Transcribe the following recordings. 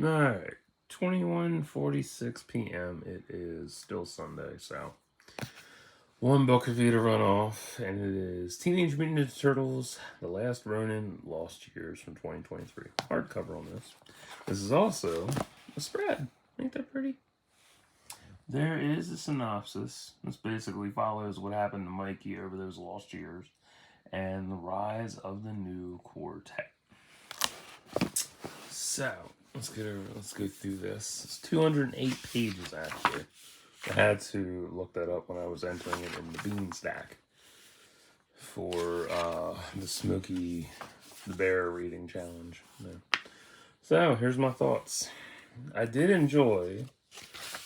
Alright, 21:46 p.m. It is still Sunday, so one book of you to run off, and it is Teenage Mutant Ninja Turtles: The Last Ronin, Lost Years from 2023. Hardcover on this. This is also a spread. Ain't that pretty? There is a synopsis. This basically follows what happened to Mikey over those lost years and the rise of the new quartet. So let's go through this. It's 208 pages actually. I had to look that up when I was entering it in the Bean Stack for the Smokey the Bear reading challenge. Yeah. So here's my thoughts. I did enjoy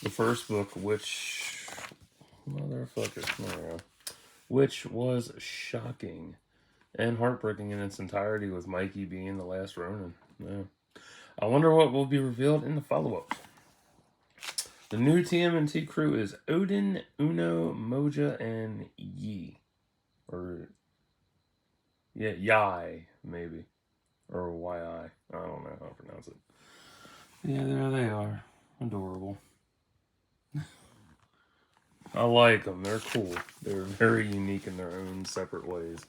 the first book, which which was shocking and heartbreaking in its entirety, with Mikey being the last Ronin. Yeah. I wonder what will be revealed in the follow-up. The new TMNT crew is Odin, Uno, Moja, and Yi. Or, yeah, Yai, maybe. Or Y-I. I don't know how to pronounce it. Yeah, there they are. Adorable. I like them. They're cool. They're very unique in their own separate ways.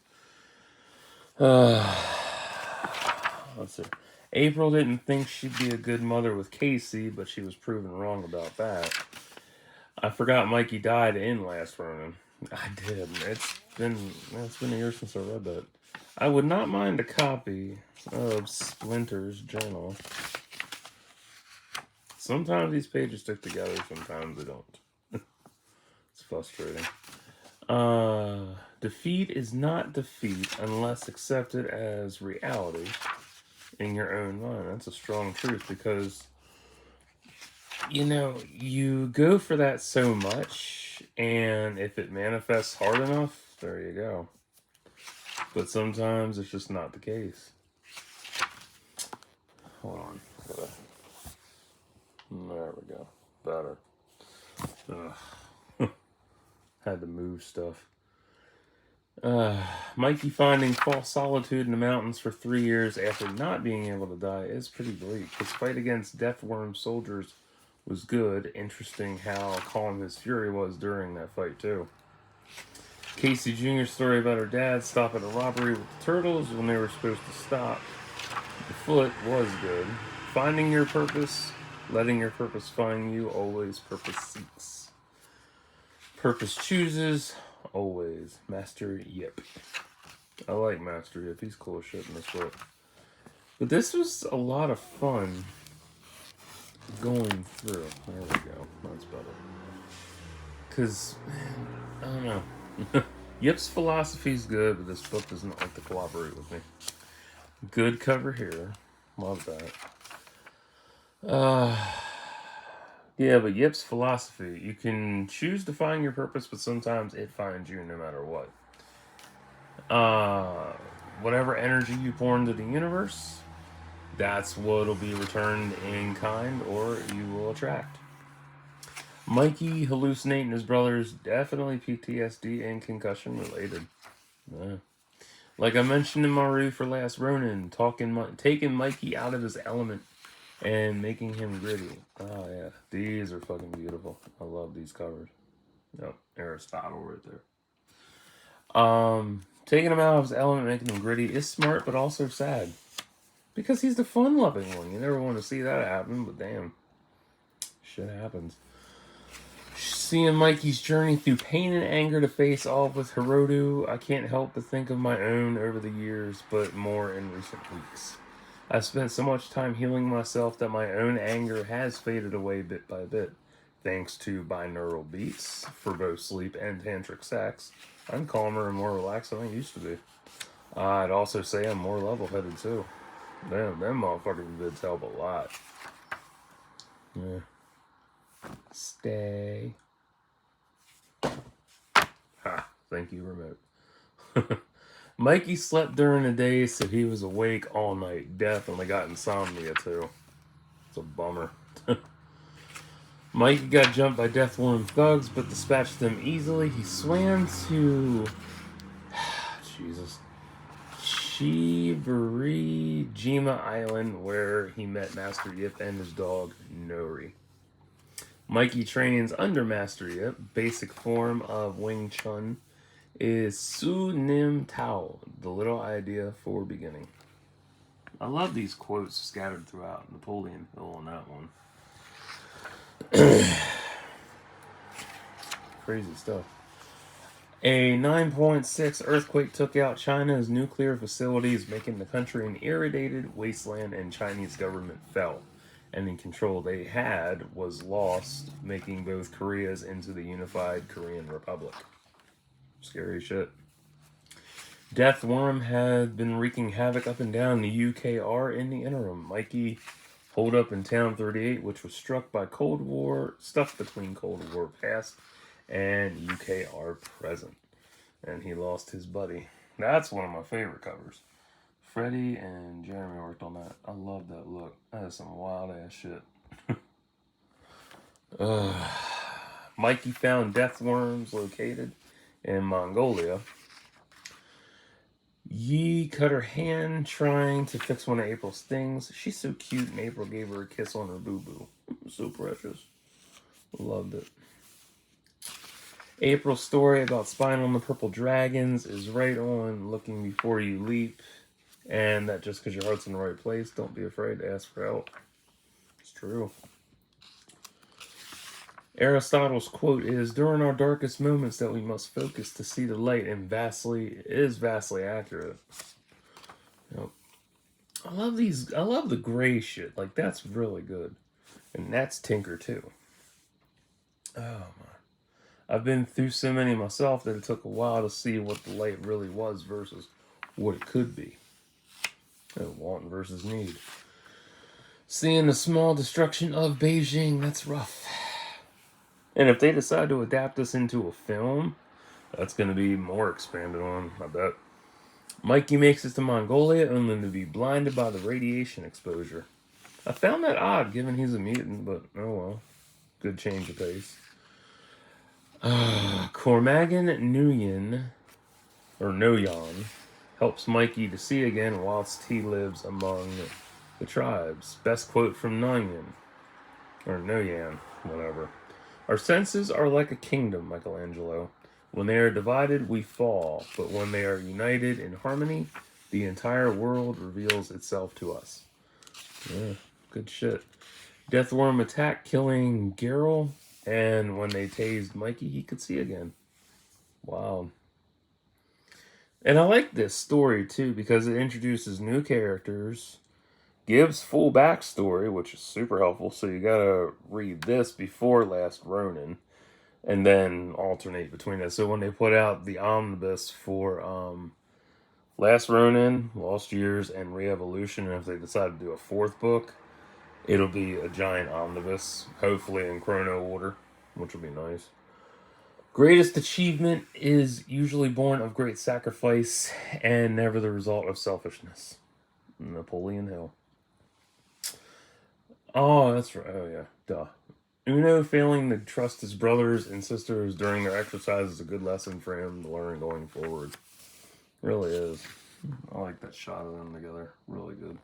Let's see. April didn't think she'd be a good mother with Casey, but she was proven wrong about that. I forgot Mikey died in Last Ronin. I did. It's been a year since I read that. I would not mind a copy of Splinter's journal. Sometimes these pages stick together, sometimes they don't. It's frustrating. Defeat is not defeat unless accepted as reality in your own mind. That's a strong truth, because you go for that so much, and if it manifests hard enough, there you go. But sometimes it's just not the case. Hold on. There we go. Better. Had to move stuff. Mikey finding false solitude in the mountains for 3 years after not being able to die is pretty bleak. His fight against Deathworm soldiers was good. Interesting how calm his fury was during that fight, too. Casey Jr.'s story about her dad stopping a robbery with the turtles when they were supposed to stop the foot was good. Finding your purpose, letting your purpose find you, always purpose seeks. Purpose chooses, always. Master Yip. I like Master Yip. He's cool as shit in this book. But this was a lot of fun going through. There we go. That's better. Because, I don't know. Yip's philosophy's good, but this book does not like to cooperate with me. Good cover here. Love that. Yeah, but Yip's philosophy, you can choose to find your purpose, but sometimes it finds you no matter what. Whatever energy you pour into the universe, that's what will be returned in kind, or you will attract. Mikey hallucinating his brothers, definitely PTSD and concussion related. Yeah. Like I mentioned in my review for Last Ronin, taking Mikey out of his element and making him gritty. Oh yeah, these are fucking beautiful. I love these covers. Yep, Aristotle right there. Taking him out of his element, making him gritty is smart, but also sad. Because he's the fun-loving one. You never want to see that happen, but damn. Shit happens. Seeing Mikey's journey through pain and anger to face off with Hirodu, I can't help but think of my own over the years, but more in recent weeks. I've spent so much time healing myself that my own anger has faded away bit by bit. Thanks to binaural beats for both sleep and tantric sex, I'm calmer and more relaxed than I used to be. I'd also say I'm more level-headed too. Damn, them motherfucking vids help a lot. Yeah. Stay. Ha, thank you, remote. Mikey slept during the day, so he was awake all night. Definitely got insomnia, too. It's a bummer. Mikey got jumped by Deathworm thugs, but dispatched them easily. He swam to... Jesus. Shibuya Island, where he met Master Yip and his dog, Nori. Mikey trains under Master Yip. Basic form of Wing Chun is Su Nim Tao, the little idea for beginning. I love these quotes scattered throughout. Napoleon Hill on that one. Crazy stuff. A 9.6 earthquake took out China's nuclear facilities, making the country an irradiated wasteland, and Chinese government fell. Any control they had was lost, making both Koreas into the unified Korean Republic. Scary shit. Death Worm had been wreaking havoc up and down the UKR in the interim. Mikey holed up in Town 38, which was stuck between Cold War past and UKR present. And he lost his buddy. That's one of my favorite covers. Freddie and Jeremy worked on that. I love that look. That is some wild ass shit. Mikey found death worms located in Mongolia. Yi cut her hand trying to fix one of April's things. She's so cute, and April gave her a kiss on her boo-boo. So precious. Loved it. April's story about spying on the purple dragons is right on. Looking before you leap. And that just because your heart's in the right place, don't be afraid to ask for help. It's true. Aristotle's quote is, during our darkest moments that we must focus to see the light, and is vastly accurate. You know, I love the gray shit. Like, that's really good. And that's Tinker too. Oh my. I've been through so many myself that it took a while to see what the light really was versus what it could be. Want versus need. Seeing the small destruction of Beijing, that's rough. And if they decide to adapt this into a film, that's going to be more expanded on, I bet. Mikey makes it to Mongolia only to be blinded by the radiation exposure. I found that odd, given he's a mutant, but oh well. Good change of pace. Cormagan Noyan, helps Mikey to see again whilst he lives among the tribes. Best quote from Noyan, whatever. Our senses are like a kingdom, Michelangelo. When they are divided, we fall. But when they are united in harmony, the entire world reveals itself to us. Yeah, good shit. Deathworm attack, killing Geralt. And when they tased Mikey, he could see again. Wow. And I like this story, too, because it introduces new characters, gives full backstory, which is super helpful. So you gotta read this before Last Ronin, and then alternate between it. So when they put out the omnibus for Last Ronin, Lost Years, and Re-Evolution, and if they decide to do a fourth book, it'll be a giant omnibus, hopefully in chrono order, which will be nice. Greatest achievement is usually born of great sacrifice and never the result of selfishness. Napoleon Hill. Oh, that's right. Oh, yeah. Duh. Uno failing to trust his brothers and sisters during their exercise is a good lesson for him to learn going forward. Really is. I like that shot of them together. Really good.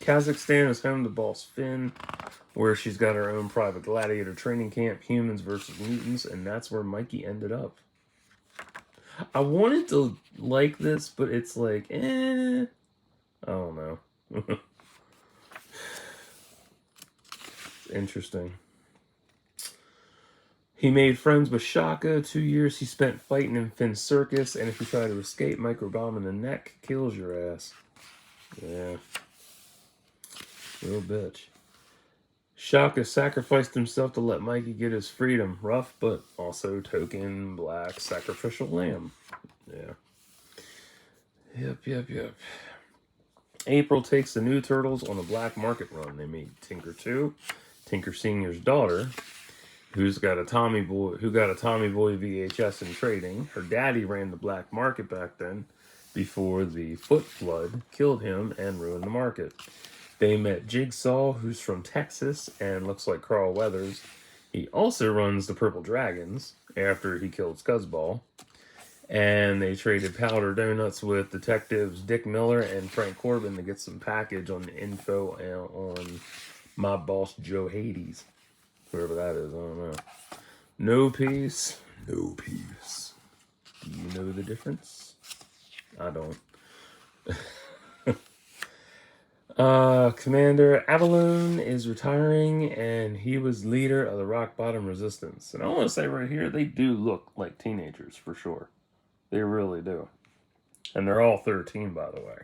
Kazakhstan is home to Boss Finn, where she's got her own private gladiator training camp, humans versus mutants, and that's where Mikey ended up. I wanted to like this, but it's like, I don't know. It's interesting. He made friends with Shaka. 2 years he spent fighting in Finn's circus, and if you try to escape, microbomb in the neck kills your ass. Yeah. Real bitch. Shaka sacrificed himself to let Mikey get his freedom. Rough, but also token black sacrificial lamb. Yeah. Yep. April takes the new Turtles on a black market run. They meet Tinker 2, Tinker Senior's daughter, who got a Tommy Boy VHS in trading. Her daddy ran the black market back then, before the Foot Flood killed him and ruined the market. They met Jigsaw, who's from Texas and looks like Carl Weathers, He also runs the Purple Dragons after he killed Scuzzball. And they traded powder donuts with detectives Dick Miller and Frank Corbin to get some package on the info on my boss Joe Hades. Whoever that is, I don't know. No peace, no peace. Do you know the difference? I don't. Commander Avalon is retiring, and he was leader of the Rock Bottom Resistance. And I want to say right here, they do look like teenagers for sure. They really do. And they're all 13, by the way.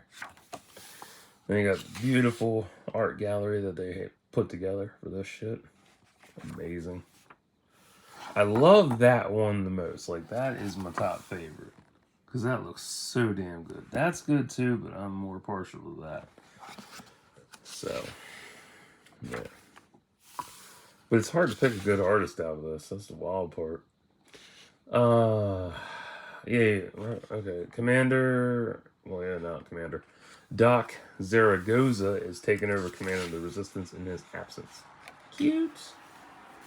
Then you got beautiful art gallery that they put together for this shit. Amazing. I love that one the most. Like, that is my top favorite. Because that looks so damn good. That's good too, but I'm more partial to that. So, yeah. But it's hard to pick a good artist out of this. That's the wild part. Yeah. Okay. Commander. Well, yeah, not Commander. Doc Zaragoza is taking over command of the Resistance in his absence. Cute.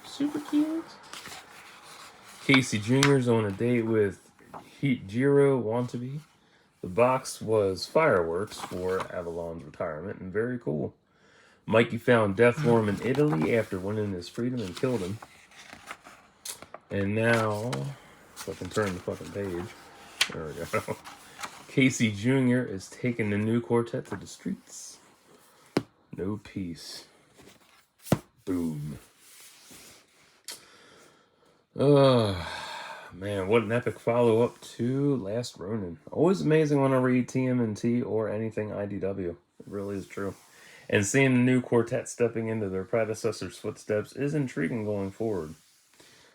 Super cute. Casey Jr.'s on a date with Jiro Wantabe. The box was fireworks for Avalon's retirement, and very cool. Mikey found Deathworm in Italy after winning his freedom and killed him. And now, if I can turn the fucking page, there we go. Casey Jr. is taking the new quartet to the streets. No peace. Boom. Man, what an epic follow-up to Last Ronin. Always amazing when I read TMNT or anything IDW. It really is true. And seeing the new quartet stepping into their predecessor's footsteps is intriguing going forward.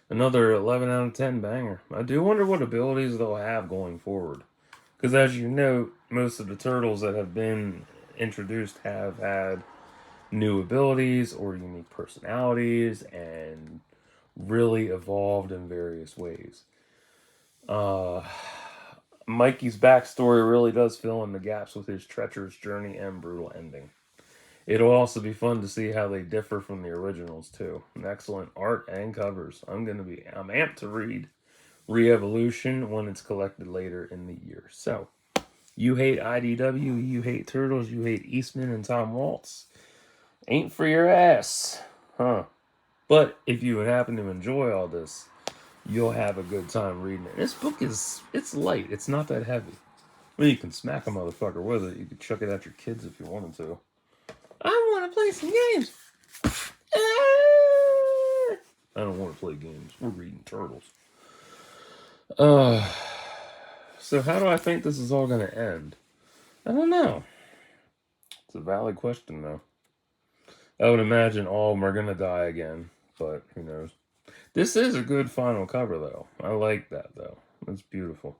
Another 11 out of 10 banger. I do wonder what abilities they'll have going forward. Because as you know, most of the turtles that have been introduced have had new abilities or unique personalities and really evolved in various ways. Mikey's backstory really does fill in the gaps with his treacherous journey and brutal ending. It'll also be fun to see how they differ from the originals too. Excellent art and covers. I'm amped to read Re-Evolution when it's collected later in the year. So, you hate IDW, you hate Turtles, you hate Eastman and Tom Waltz. Ain't for your ass. Huh. But if you would happen to enjoy all this, you'll have a good time reading it. This book it's light. It's not that heavy. I mean, you can smack a motherfucker with it. You could chuck it at your kids if you wanted to. I want to play some games. I don't want to play games. We're reading Turtles. So how do I think this is all going to end? I don't know. It's a valid question, though. I would imagine all of them are going to die again, but who knows. This is a good final cover, though. I like that, though. It's beautiful.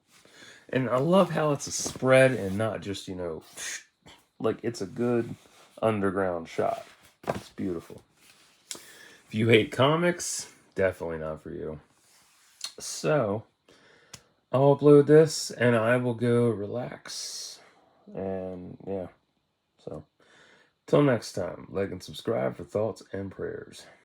And I love how it's a spread and not just, like it's a good underground shot. It's beautiful. If you hate comics, definitely not for you. So, I'll upload this and I will go relax. And yeah. So, till next time, like and subscribe for thoughts and prayers.